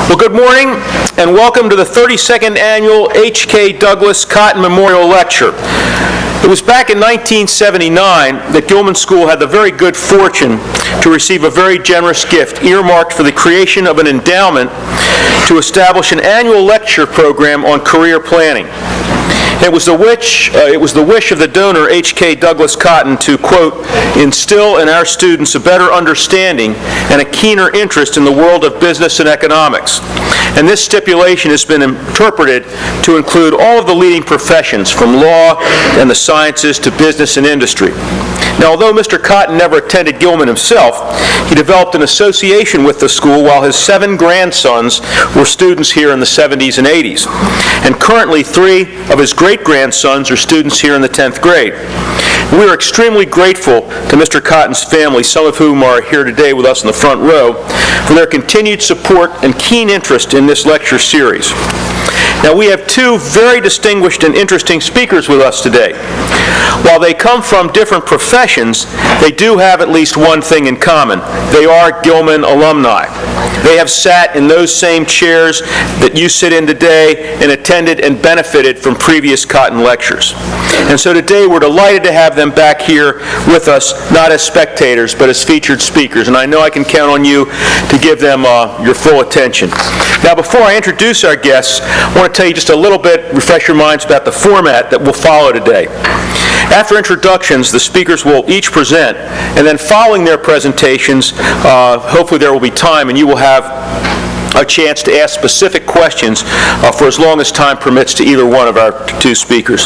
Well, good morning and welcome to the 32nd Annual H.K. Douglas Cotton Memorial Lecture. It was back in 1979 that Gilman School had the very good fortune to receive a very generous gift earmarked for the creation of an endowment to establish an annual lecture program on career planning. It was the wish of the donor, H.K. Douglas Cotton, to, quote, instill in our students a better understanding and a keener interest in the world of business and economics. And this stipulation has been interpreted to include all of the leading professions, from law and the sciences to business and industry. Now, although Mr. Cotton never attended Gilman himself, he developed an association with the school while his 7 grandsons were students here in the 70s and 80s. And currently, 3 of his great-grandsons are students here in the 10th grade. We are extremely grateful to Mr. Cotton's family, some of whom are here today with us in the front row, for their continued support and keen interest in this lecture series. Now, we have 2 very distinguished and interesting speakers with us today. While they come from different professions, they do have at least one thing in common. They are Gilman alumni. They have sat in those same chairs that you sit in today and attended and benefited from previous Cotton lectures. And so today we're delighted to have them back here with us, not as spectators, but as featured speakers. And I know I can count on you to give them your full attention. Now, before I introduce our guests, I want to tell you just a little bit, refresh your minds about the format that will follow today. After introductions, the speakers will each present, and then following their presentations, hopefully there will be time and you will have a chance to ask specific questions for as long as time permits to either one of our 2 speakers.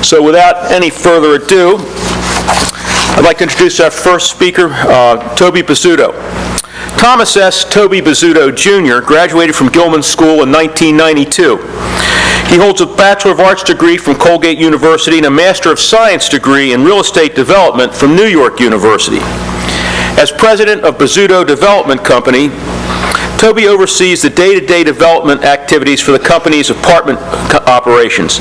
So without any further ado, I'd like to introduce our first speaker, Toby Bozzuto. Thomas S. Toby Bozzuto, Jr. graduated from Gilman School in 1992. He holds a Bachelor of Arts degree from Colgate University and a Master of Science degree in Real Estate Development from New York University. As president of Bozzuto Development Company, Toby oversees the day-to-day development activities for the company's apartment operations.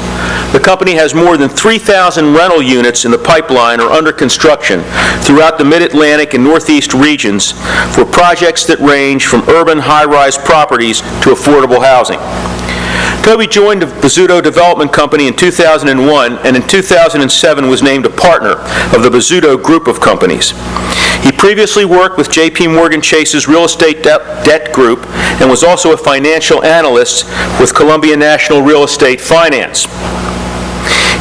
The company has more than 3,000 rental units in the pipeline or under construction throughout the Mid-Atlantic and Northeast regions for projects that range from urban high-rise properties to affordable housing. Toby joined the Bozzuto Development Company in 2001 and in 2007 was named a partner of the Bozzuto Group of Companies. He previously worked with J.P. Morgan Chase's Real Estate Debt Group and was also a financial analyst with Columbia National Real Estate Finance.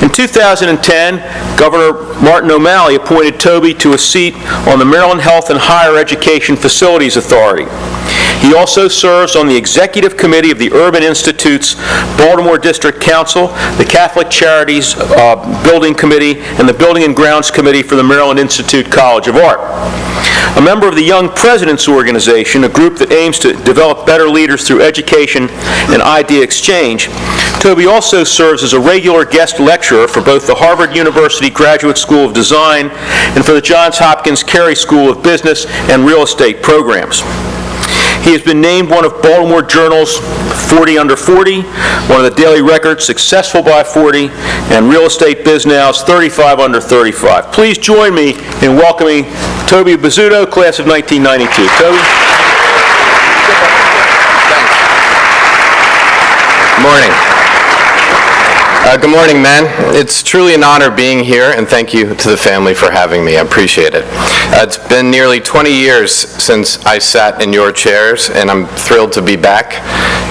In 2010, Governor Martin O'Malley appointed Toby to a seat on the Maryland Health and Higher Education Facilities Authority. He also serves on the Executive Committee of the Urban Institute's Baltimore District Council, the Catholic Charities Building Committee, and the Building and Grounds Committee for the Maryland Institute College of Art. A member of the Young Presidents Organization, a group that aims to develop better leaders through education and idea exchange, Toby also serves as a regular guest lecturer for both the Harvard University Graduate School of Design and for the Johns Hopkins Carey School of Business and Real Estate programs. He has been named one of Baltimore Journal's 40 Under 40, one of the Daily Record's Successful by 40, and Real Estate Biz Now's 35 Under 35. Please join me in welcoming Toby Bozzuto, class of 1992. Toby? Good morning. Good morning, men. It's truly an honor being here, and thank you to the family for having me. I appreciate it. It's been nearly 20 years since I sat in your chairs, and I'm thrilled to be back.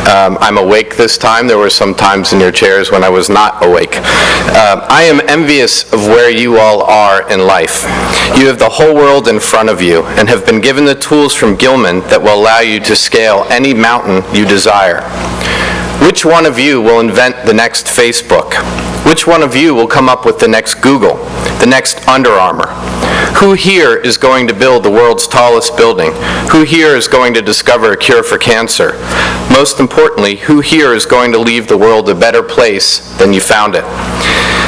I'm awake this time. There were some times in your chairs when I was not awake. I am envious of where you all are in life. You have the whole world in front of you and have been given the tools from Gilman that will allow you to scale any mountain you desire. Which one of you will invent the next Facebook? Which one of you will come up with the next Google, the next Under Armour? Who here is going to build the world's tallest building? Who here is going to discover a cure for cancer? Most importantly, who here is going to leave the world a better place than you found it?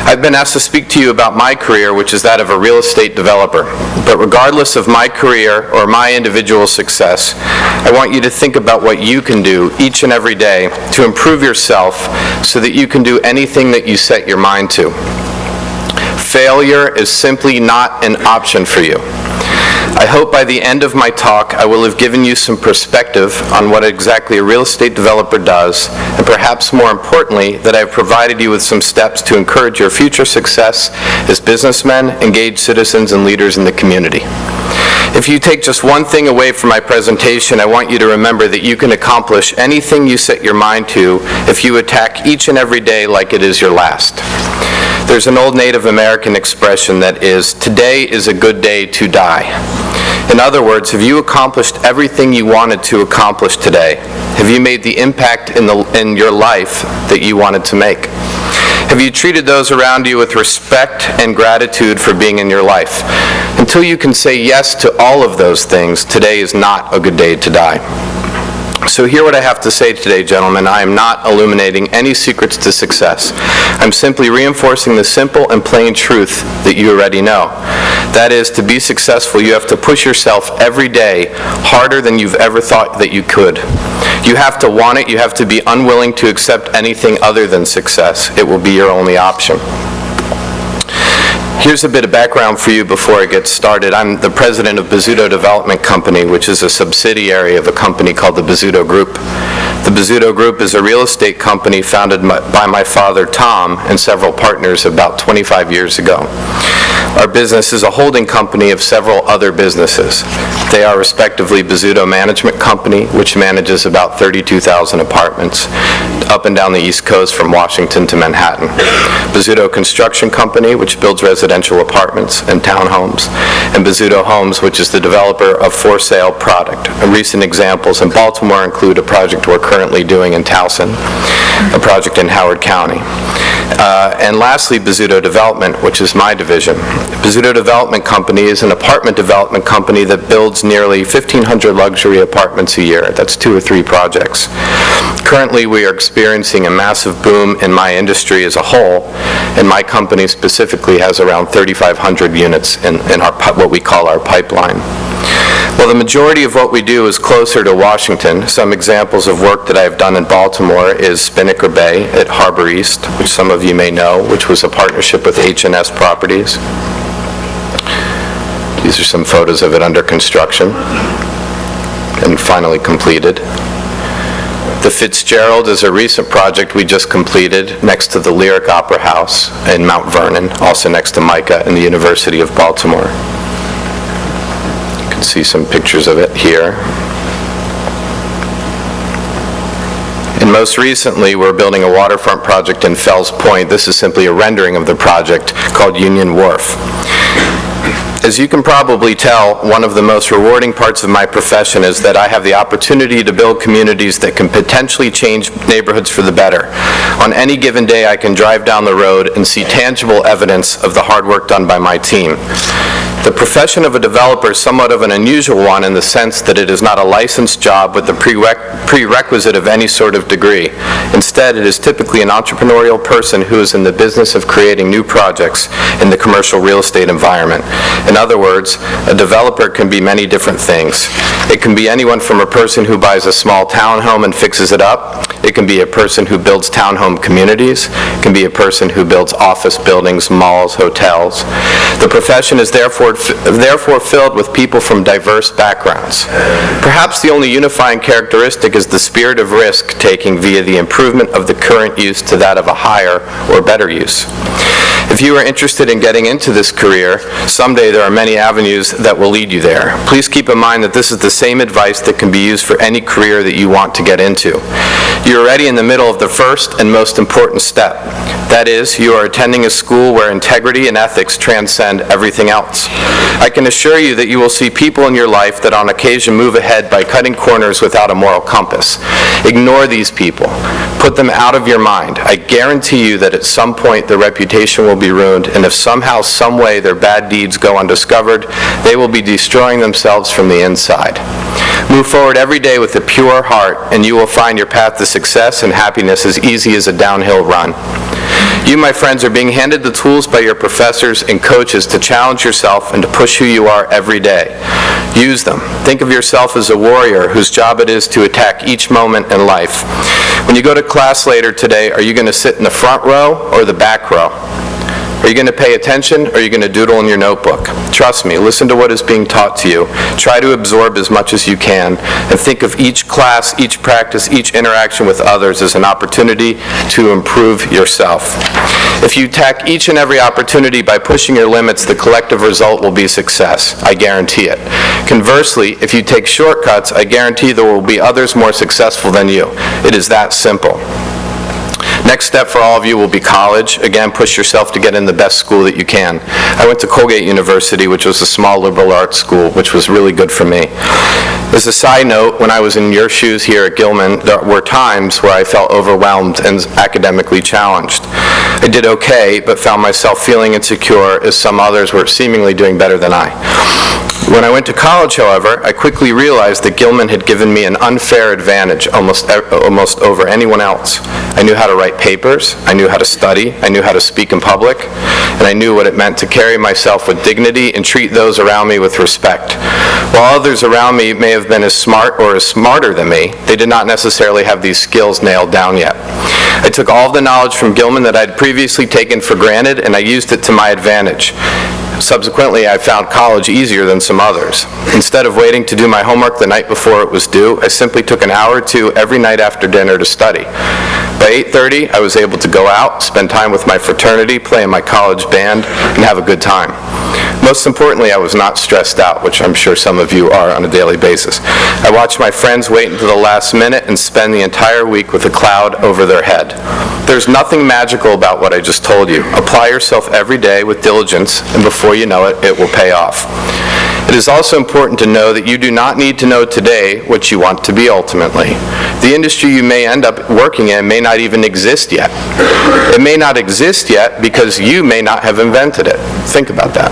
I've been asked to speak to you about my career, which is that of a real estate developer. But regardless of my career or my individual success, I want you to think about what you can do each and every day to improve yourself so that you can do anything that you set your mind to. Failure is simply not an option for you. I hope by the end of my talk I will have given you some perspective on what exactly a real estate developer does, and perhaps more importantly, that I have provided you with some steps to encourage your future success as businessmen, engaged citizens, and leaders in the community. If you take just one thing away from my presentation, I want you to remember that you can accomplish anything you set your mind to if you attack each and every day like it is your last. There's an old Native American expression that is, "Today is a good day to die." In other words, have you accomplished everything you wanted to accomplish today? Have you made the impact in your life that you wanted to make? Have you treated those around you with respect and gratitude for being in your life? Until you can say yes to all of those things, today is not a good day to die. So hear what I have to say today, gentlemen. I am not illuminating any secrets to success. I'm simply reinforcing the simple and plain truth that you already know. That is, to be successful, you have to push yourself every day harder than you've ever thought that you could. You have to want it. You have to be unwilling to accept anything other than success. It will be your only option. Here's a bit of background for you before I get started. I'm the president of Bozzuto Development Company, which is a subsidiary of a company called the Bozzuto Group. The Bozzuto Group is a real estate company founded by my father, Tom, and several partners about 25 years ago. Our business is a holding company of several other businesses. They are respectively Bozzuto Management Company, which manages about 32,000 apartments up and down the East Coast from Washington to Manhattan. Bozzuto Construction Company, which builds residential apartments and townhomes, and Bozzuto Homes, which is the developer of for-sale product. Recent examples in Baltimore include a project we're currently doing in Towson, a project in Howard County. And lastly, Bozzuto Development, which is my division. Bozzuto Development Company is an apartment development company that builds nearly 1,500 luxury apartments a year. That's 2 or 3 projects. Currently, we are experiencing a massive boom in my industry as a whole, and my company specifically has around 3,500 units in our, what we call our pipeline. Well, the majority of what we do is closer to Washington. Some examples of work that I've done in Baltimore is Spinnaker Bay at Harbor East, which some of you may know, which was a partnership with H&S Properties. These are some photos of it under construction and finally completed. The Fitzgerald is a recent project we just completed next to the Lyric Opera House in Mount Vernon, also next to MICA and the University of Baltimore. You can see some pictures of it here. And most recently, we're building a waterfront project in Fells Point. This is simply a rendering of the project called Union Wharf. As you can probably tell, one of the most rewarding parts of my profession is that I have the opportunity to build communities that can potentially change neighborhoods for the better. On any given day, I can drive down the road and see tangible evidence of the hard work done by my team. The profession of a developer is somewhat of an unusual one in the sense that it is not a licensed job with the prerequisite of any sort of degree. Instead, it is typically an entrepreneurial person who is in the business of creating new projects in the commercial real estate environment. In other words, a developer can be many different things. It can be anyone from a person who buys a small townhome and fixes it up. It can be a person who builds townhome communities. It can be a person who builds office buildings, malls, hotels. The profession is therefore filled with people from diverse backgrounds. Perhaps the only unifying characteristic is the spirit of risk-taking via the improvement of the current use to that of a higher or better use. If you are interested in getting into this career, someday there are many avenues that will lead you there. Please keep in mind that this is the same advice that can be used for any career that you want to get into. You're already in the middle of the first and most important step. That is, you are attending a school where integrity and ethics transcend everything else. I can assure you that you will see people in your life that on occasion move ahead by cutting corners without a moral compass. Ignore these people. Put them out of your mind. I guarantee you that at some point their reputation will be ruined, and if somehow, some way their bad deeds go undiscovered, they will be destroying themselves from the inside. Move forward every day with a pure heart, and you will find your path to success and happiness as easy as a downhill run. You, my friends, are being handed the tools by your professors and coaches to challenge yourself and to push who you are every day. Use them. Think of yourself as a warrior whose job it is to attack each moment in life. When you go to class later today, are you going to sit in the front row or the back row? Are you going to pay attention, or are you going to doodle in your notebook? Trust me, listen to what is being taught to you. Try to absorb as much as you can, and think of each class, each practice, each interaction with others as an opportunity to improve yourself. If you attack each and every opportunity by pushing your limits, the collective result will be success. I guarantee it. Conversely, if you take shortcuts, I guarantee there will be others more successful than you. It is that simple. Next step for all of you will be college. Again, push yourself to get in the best school that you can. I went to Colgate University, which was a small liberal arts school, which was really good for me. As a side note, when I was in your shoes here at Gilman, there were times where I felt overwhelmed and academically challenged. I did okay, but found myself feeling insecure as some others were seemingly doing better than I. When I went to college, however, I quickly realized that Gilman had given me an unfair advantage almost over anyone else. I knew how to write papers, I knew how to study, I knew how to speak in public, and I knew what it meant to carry myself with dignity and treat those around me with respect. While others around me may have been as smart or as smarter than me, they did not necessarily have these skills nailed down yet. I took all of the knowledge from Gilman that I'd previously taken for granted, and I used it to my advantage. Subsequently, I found college easier than some others. Instead of waiting to do my homework the night before it was due, I simply took an hour or two every night after dinner to study. By 8:30, I was able to go out, spend time with my fraternity, play in my college band, and have a good time. Most importantly, I was not stressed out, which I'm sure some of you are on a daily basis. I watched my friends wait until the last minute and spend the entire week with a cloud over their head. There's nothing magical about what I just told you. Apply yourself every day with diligence, and before you know it, it will pay off. It is also important to know that you do not need to know today what you want to be ultimately. The industry you may end up working in may not even exist yet. It may not exist yet because you may not have invented it. Think about that.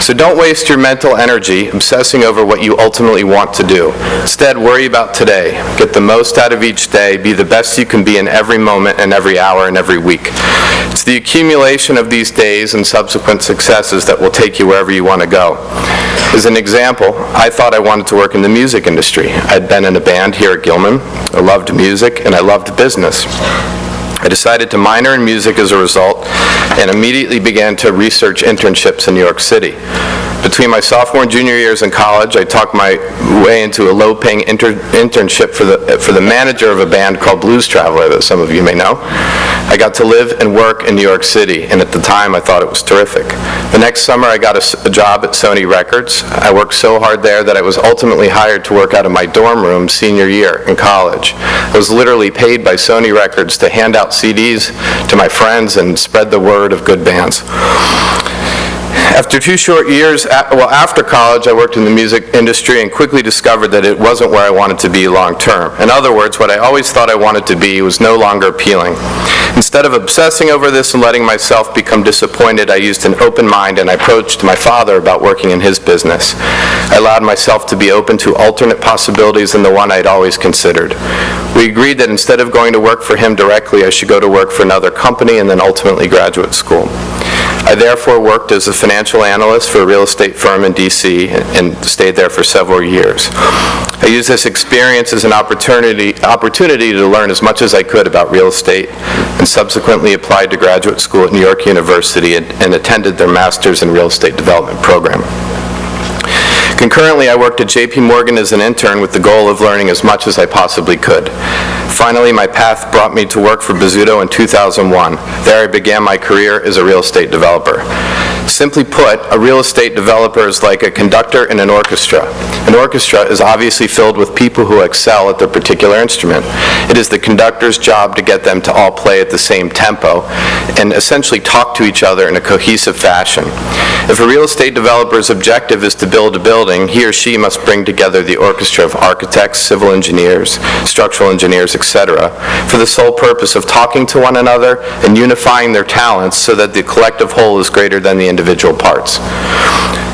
So don't waste your mental energy obsessing over what you ultimately want to do. Instead, worry about today. Get the most out of each day. Be the best you can be in every moment and every hour and every week. It's the accumulation of these days and subsequent successes that will take you wherever you want to go. As an example, I thought I wanted to work in the music industry. I'd been in a band here at Gilman. I loved music and I loved business. I decided to minor in music as a result and immediately began to research internships in New York City. Between my sophomore and junior years in college, I talked my way into a low-paying internship for the manager of a band called Blues Traveler that some of you may know. I got to live and work in New York City, and at the time I thought it was terrific. The next summer I got a job at Sony Records. I worked so hard there that I was ultimately hired to work out of my dorm room senior year in college. I was literally paid by Sony Records to hand out CDs to my friends and spread the word of good bands. After 2 short years, after college, I worked in the music industry and quickly discovered that it wasn't where I wanted to be long term. In other words, what I always thought I wanted to be was no longer appealing. Instead of obsessing over this and letting myself become disappointed, I used an open mind and I approached my father about working in his business. I allowed myself to be open to alternate possibilities than the one I'd always considered. We agreed that instead of going to work for him directly, I should go to work for another company and then ultimately graduate school. I therefore worked as a financial analyst for a real estate firm in D.C. and stayed there for several years. I used this experience as an opportunity to learn as much as I could about real estate and subsequently applied to graduate school at New York University and attended their Master's in Real Estate Development program. Concurrently, I worked at J.P. Morgan as an intern with the goal of learning as much as I possibly could. Finally, my path brought me to work for Bozzuto in 2001. There I began my career as a real estate developer. Simply put, a real estate developer is like a conductor in an orchestra. An orchestra is obviously filled with people who excel at their particular instrument. It is the conductor's job to get them to all play at the same tempo and essentially talk to each other in a cohesive fashion. If a real estate developer's objective is to build a building, he or she must bring together the orchestra of architects, civil engineers, structural engineers, etc., for the sole purpose of talking to one another and unifying their talents so that the collective whole is greater than the individual parts.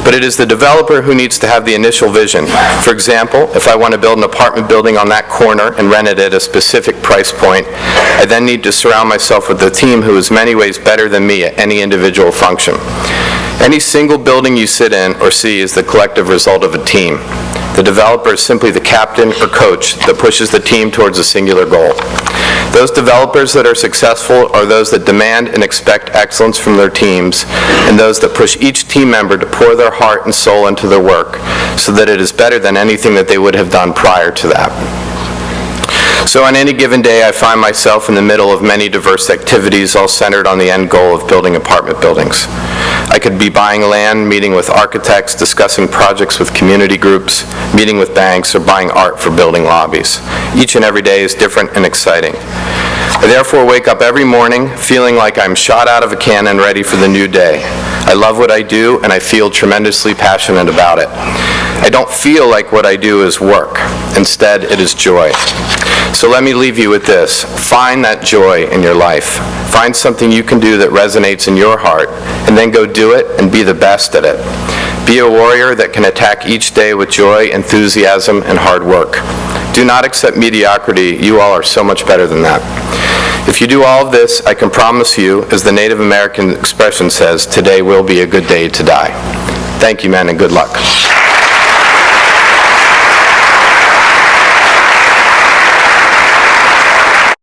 But it is the developer who needs to have the initial vision. For example, if I want to build an apartment building on that corner and rent it at a specific price point, I then need to surround myself with a team who is many ways better than me at any individual function. Any single building you sit in or see is the collective result of a team. The developer is simply the captain or coach that pushes the team towards a singular goal. Those developers that are successful are those that demand and expect excellence from their teams, and those that push each team member to pour their heart and soul into their work so that it is better than anything that they would have done prior to that. So on any given day, I find myself in the middle of many diverse activities, all centered on the end goal of building apartment buildings. I could be buying land, meeting with architects, discussing projects with community groups, meeting with banks, or buying art for building lobbies. Each and every day is different and exciting. I therefore wake up every morning feeling like I'm shot out of a cannon ready for the new day. I love what I do, and I feel tremendously passionate about it. I don't feel like what I do is work. Instead, it is joy. So let me leave you with this. Find that joy in your life. Find something you can do that resonates in your heart, and then go do it and be the best at it. Be a warrior that can attack each day with joy, enthusiasm, and hard work. Do not accept mediocrity. You all are so much better than that. If you do all of this, I can promise you, as the Native American expression says, today will be a good day to die. Thank you, men, and good luck.